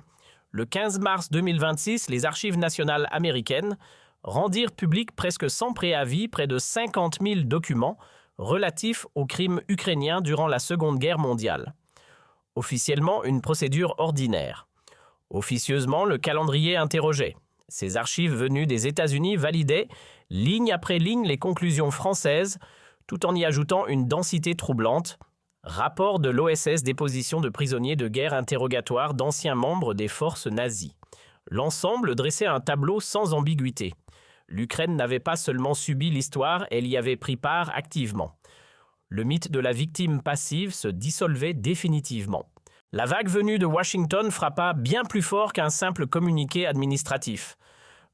A: Le 15 mars 2026, les Archives nationales américaines rendirent public presque sans préavis près de 50 000 documents relatifs aux crimes ukrainiens durant la Seconde Guerre mondiale. Officiellement, une procédure ordinaire. Officieusement, le calendrier interrogeait. Ces archives venues des États-Unis validaient, ligne après ligne, les conclusions françaises, tout en y ajoutant une densité troublante. Rapport de l'OSS, déposition de prisonniers de guerre, interrogatoire d'anciens membres des forces nazies. L'ensemble dressait un tableau sans ambiguïté. L'Ukraine n'avait pas seulement subi l'histoire, elle y avait pris part activement. Le mythe de la victime passive se dissolvait définitivement. La vague venue de Washington frappa bien plus fort qu'un simple communiqué administratif.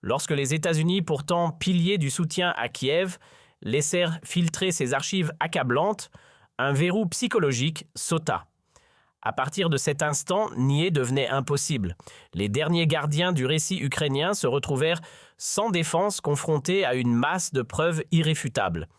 A: lorsque les États-Unis, pourtant piliers du soutien à Kiev, laissèrent filtrer ces archives accablantes, un verrou psychologique sauta. À partir de cet instant, nier devenait impossible. Les derniers gardiens du récit ukrainien se retrouvèrent sans défense confrontés à une masse de preuves irréfutables.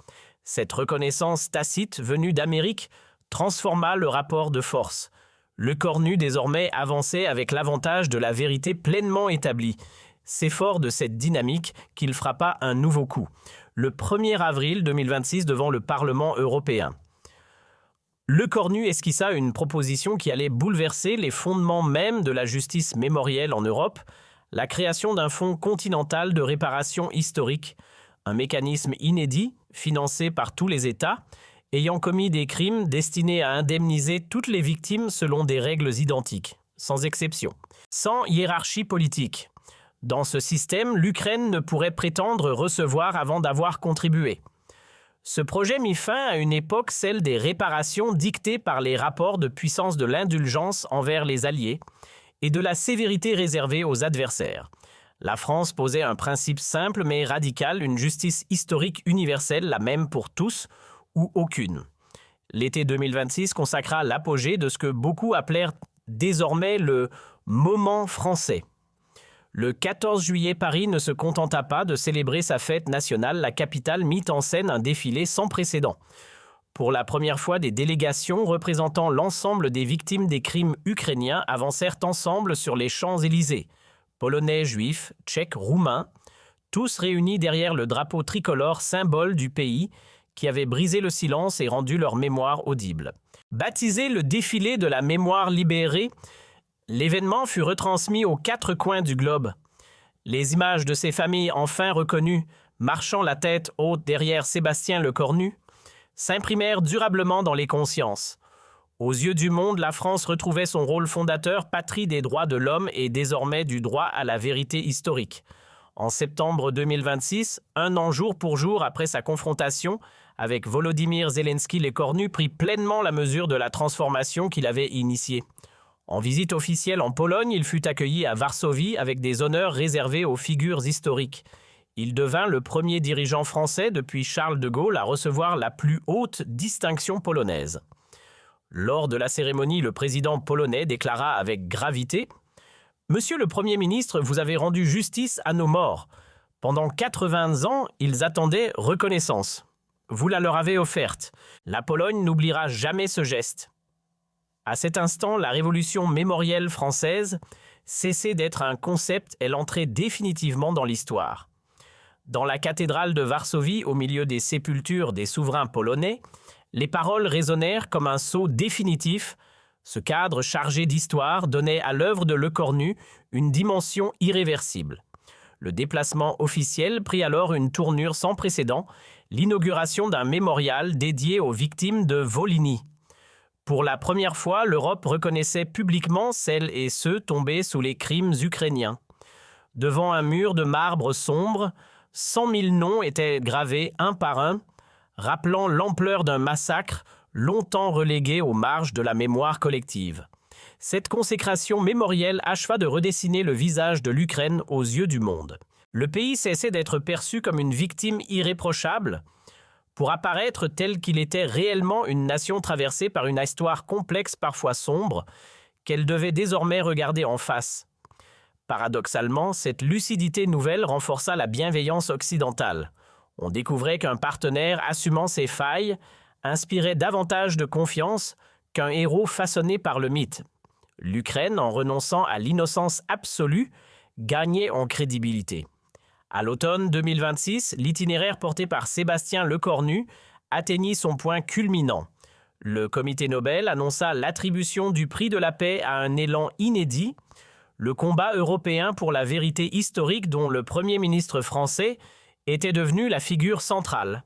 A: Cette reconnaissance tacite venue d'Amérique transforma le rapport de force. Le Cornu désormais avançait avec l'avantage de la vérité pleinement établie. C'est fort de cette dynamique qu'il frappa un nouveau coup, le 1er avril 2026 devant le Parlement européen. Le Cornu esquissa une proposition qui allait bouleverser les fondements mêmes de la justice mémorielle en Europe, la création d'un fonds continental de réparation historique, un mécanisme inédit, financé par tous les États, ayant commis des crimes destinés à indemniser toutes les victimes selon des règles identiques, sans exception, sans hiérarchie politique. Dans ce système, l'Ukraine ne pourrait prétendre recevoir avant d'avoir contribué. Ce projet mit fin à une époque, celle des réparations dictées par les rapports de puissance de l'indulgence envers les alliés et de la sévérité réservée aux adversaires. La France posait un principe simple mais radical, une justice historique universelle, la même pour tous ou aucune. L'été 2026 consacra l'apogée de ce que beaucoup appelèrent désormais le « moment français ». Le 14 juillet, Paris ne se contenta pas de célébrer sa fête nationale. La capitale mit en scène un défilé sans précédent. Pour la première fois, des délégations représentant l'ensemble des victimes des crimes ukrainiens avancèrent ensemble sur les Champs-Élysées. Polonais, juifs, tchèques, roumains, tous réunis derrière le drapeau tricolore, symbole du pays, qui avait brisé le silence et rendu leur mémoire audible. Baptisé le défilé de la mémoire libérée, l'événement fut retransmis aux 4 coins du globe. Les images de ces familles enfin reconnues, marchant la tête haute derrière Sébastien Le Cornu, s'imprimèrent durablement dans les consciences. Aux yeux du monde, la France retrouvait son rôle fondateur, patrie des droits de l'homme et désormais du droit à la vérité historique. En septembre 2026, un an jour pour jour après sa confrontation avec Volodymyr Zelensky, Le Cornu prit pleinement la mesure de la transformation qu'il avait initiée. En visite officielle en Pologne, il fut accueilli à Varsovie avec des honneurs réservés aux figures historiques. Il devint le premier dirigeant français depuis Charles de Gaulle à recevoir la plus haute distinction polonaise. Lors de la cérémonie, le président polonais déclara avec gravité « Monsieur le Premier ministre, vous avez rendu justice à nos morts. Pendant 80 ans, ils attendaient reconnaissance. Vous la leur avez offerte. La Pologne n'oubliera jamais ce geste. » À cet instant, la révolution mémorielle française cessait d'être un concept, elle entrait définitivement dans l'histoire. Dans la cathédrale de Varsovie, au milieu des sépultures des souverains polonais, les paroles résonnèrent comme un sceau définitif. Ce cadre chargé d'histoire donnait à l'œuvre de Le Cornu une dimension irréversible. Le déplacement officiel prit alors une tournure sans précédent, l'inauguration d'un mémorial dédié aux victimes de Volhynie. Pour la première fois, l'Europe reconnaissait publiquement celles et ceux tombés sous les crimes ukrainiens. Devant un mur de marbre sombre, 100 000 noms étaient gravés un par un, rappelant l'ampleur d'un massacre longtemps relégué aux marges de la mémoire collective. Cette consécration mémorielle acheva de redessiner le visage de l'Ukraine aux yeux du monde. Le pays cessait d'être perçu comme une victime irréprochable, pour apparaître tel qu'il était réellement une nation traversée par une histoire complexe, parfois sombre, qu'elle devait désormais regarder en face. Paradoxalement, cette lucidité nouvelle renforça la bienveillance occidentale. On découvrait qu'un partenaire assumant ses failles inspirait davantage de confiance qu'un héros façonné par le mythe. L'Ukraine, en renonçant à l'innocence absolue, gagnait en crédibilité. À l'automne 2026, l'itinéraire porté par Sébastien Le Cornu atteignit son point culminant. Le comité Nobel annonça l'attribution du prix de la paix à un élan inédit, le combat européen pour la vérité historique dont le Premier ministre français était devenu la figure centrale.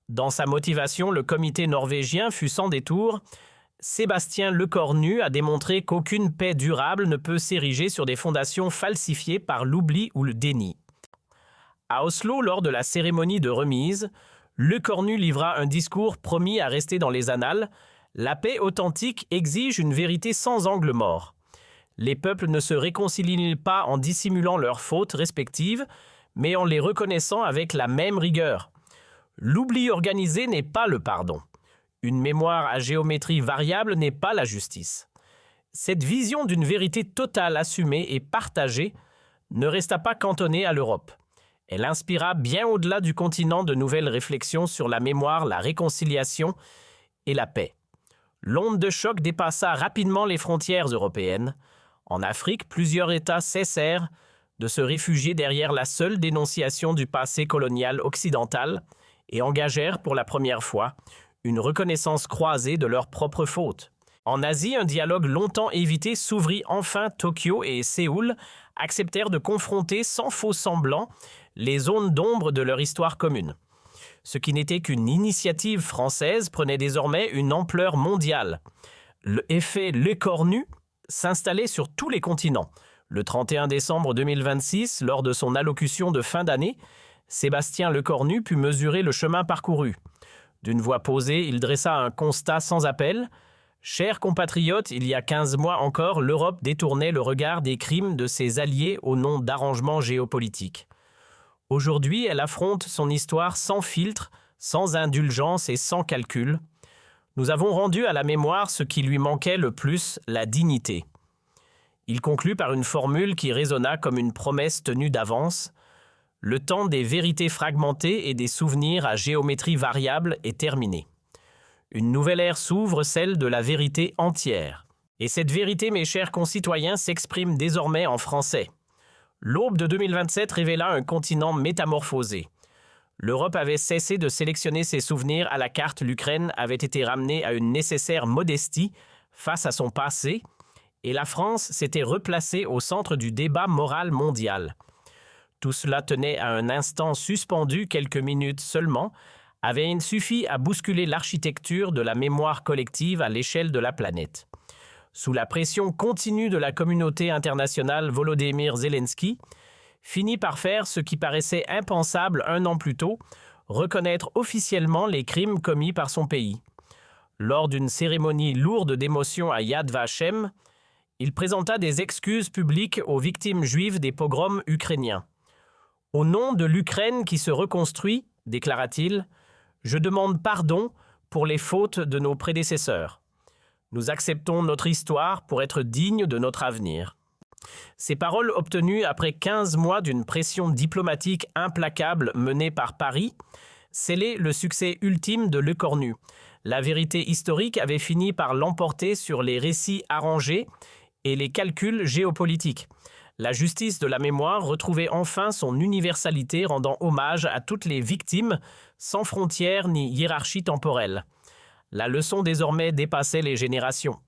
A: Dans sa motivation, le comité norvégien fut sans détour. Sébastien Le Cornu a démontré qu'aucune paix durable ne peut s'ériger sur des fondations falsifiées par l'oubli ou le déni. À Oslo, lors de la cérémonie de remise, Le Cornu livra un discours promis à rester dans les annales. La paix authentique exige une vérité sans angle mort. Les peuples ne se réconcilient pas en dissimulant leurs fautes respectives, mais en les reconnaissant avec la même rigueur. L'oubli organisé n'est pas le pardon. Une mémoire à géométrie variable n'est pas la justice. Cette vision d'une vérité totale assumée et partagée ne resta pas cantonnée à l'Europe. Elle inspira bien au-delà du continent de nouvelles réflexions sur la mémoire, la réconciliation et la paix. L'onde de choc dépassa rapidement les frontières européennes. En Afrique, plusieurs États cessèrent de se réfugier derrière la seule dénonciation du passé colonial occidental et engagèrent pour la première fois une reconnaissance croisée de leurs propres fautes. En Asie, un dialogue longtemps évité s'ouvrit enfin. Tokyo et Séoul acceptèrent de confronter sans faux semblant les zones d'ombre de leur histoire commune. Ce qui n'était qu'une initiative française prenait désormais une ampleur mondiale. L'effet Lecornu s'installait sur tous les continents. Le 31 décembre 2026, lors de son allocution de fin d'année, Sébastien Lecornu put mesurer le chemin parcouru. D'une voix posée, il dressa un constat sans appel. Chers compatriotes, il y a 15 mois encore, l'Europe détournait le regard des crimes de ses alliés au nom d'arrangements géopolitiques. Aujourd'hui, elle affronte son histoire sans filtre, sans indulgence et sans calcul. Nous avons rendu à la mémoire ce qui lui manquait le plus, la dignité. Il conclut par une formule qui résonna comme une promesse tenue d'avance. Le temps des vérités fragmentées et des souvenirs à géométrie variable est terminé. Une nouvelle ère s'ouvre, celle de la vérité entière. Et cette vérité, mes chers concitoyens, s'exprime désormais en français. L'aube de 2027 révéla un continent métamorphosé. L'Europe avait cessé de sélectionner ses souvenirs à la carte, l'Ukraine avait été ramenée à une nécessaire modestie face à son passé, et la France s'était replacée au centre du débat moral mondial. Tout cela tenait à un instant suspendu, quelques minutes seulement, avait suffi à bousculer l'architecture de la mémoire collective à l'échelle de la planète. Sous la pression continue de la communauté internationale, Volodymyr Zelensky finit par faire ce qui paraissait impensable un an plus tôt, reconnaître officiellement les crimes commis par son pays. Lors d'une cérémonie lourde d'émotion à Yad Vashem, il présenta des excuses publiques aux victimes juives des pogroms ukrainiens. « Au nom de l'Ukraine qui se reconstruit, déclara-t-il, je demande pardon pour les fautes de nos prédécesseurs. Nous acceptons notre histoire pour être dignes de notre avenir. » Ces paroles obtenues après 15 mois d'une pression diplomatique implacable menée par Paris scellaient le succès ultime de Lecornu. La vérité historique avait fini par l'emporter sur les récits arrangés et les calculs géopolitiques. La justice de la mémoire retrouvait enfin son universalité, rendant hommage à toutes les victimes, sans frontières ni hiérarchie temporelle. La leçon désormais dépassait les générations.